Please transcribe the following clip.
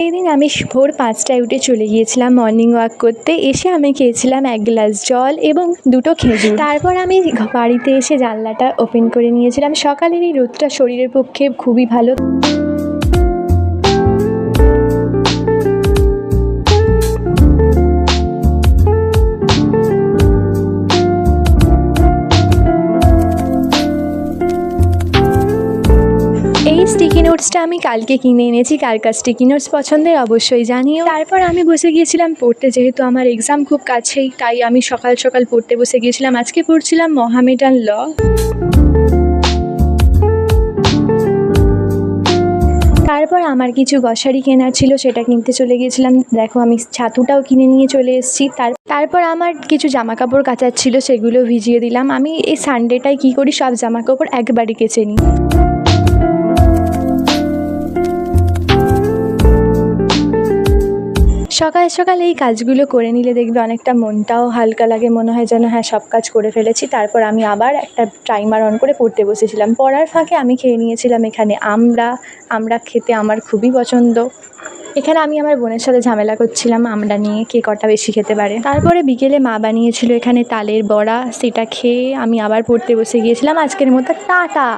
সেদিন আমি ভোর 5টায় উঠে চলে গিয়েছিলাম মর্নিং ওয়াক করতে। এসে আমি খেয়েছিলাম 1 গ্লাস জল এবং 2টো খেজুর। তারপর আমি বাড়িতে এসে জানলাটা ওপেন করে নিয়েছিলাম। সকালের এই রোদটা শরীরের পক্ষে খুবই ভালো। এই স্টিকি নোটসটা আমি কালকে কিনে এনেছি। কার কার স্টিকি নোটস পছন্দের অবশ্যই জানিও। তারপর আমি বসে গিয়েছিলাম পড়তে, যেহেতু আমার এক্সাম খুব কাছেই, তাই আমি সকাল সকাল পড়তে বসে গিয়েছিলাম। আজকে পড়ছিলাম মোহামেডান ল। তারপর আমার কিছু গ্রসারি কেনার ছিল, সেটা কিনতে চলে গিয়েছিলাম। দেখো আমি ছাতুটাও কিনে নিয়ে চলে এসেছি। তারপর আমার কিছু জামাকাপড় কাচার ছিল, সেগুলো ভিজিয়ে দিলাম। আমি এই সানডেটায় কী করি, সব জামাকাপড় একবারই কেচে নিই। সকাল সকাল এই কাজগুলো করে নিলে দেখবে অনেকটা মনটাও হালকা লাগে, মনে হয় যেন হ্যাঁ সব কাজ করে ফেলেছি। তারপর আমি আবার একটা টাইমার অন করে পড়তে বসেছিলাম। পড়ার ফাঁকে আমি খেয়ে নিয়েছিলাম এখানে আমরা খেতে আমার খুবই পছন্দ। এখানে আমি আমার বোনের সাথে ঝামেলা করছিলাম আমরা নিয়ে, কে কটা বেশি খেতে পারে। তারপরে বিকেলে মা বানিয়েছিল এখানে তালের বড়া, সেটা খেয়ে আমি আবার পড়তে বসে গিয়েছিলাম। আজকের মতো টাটা।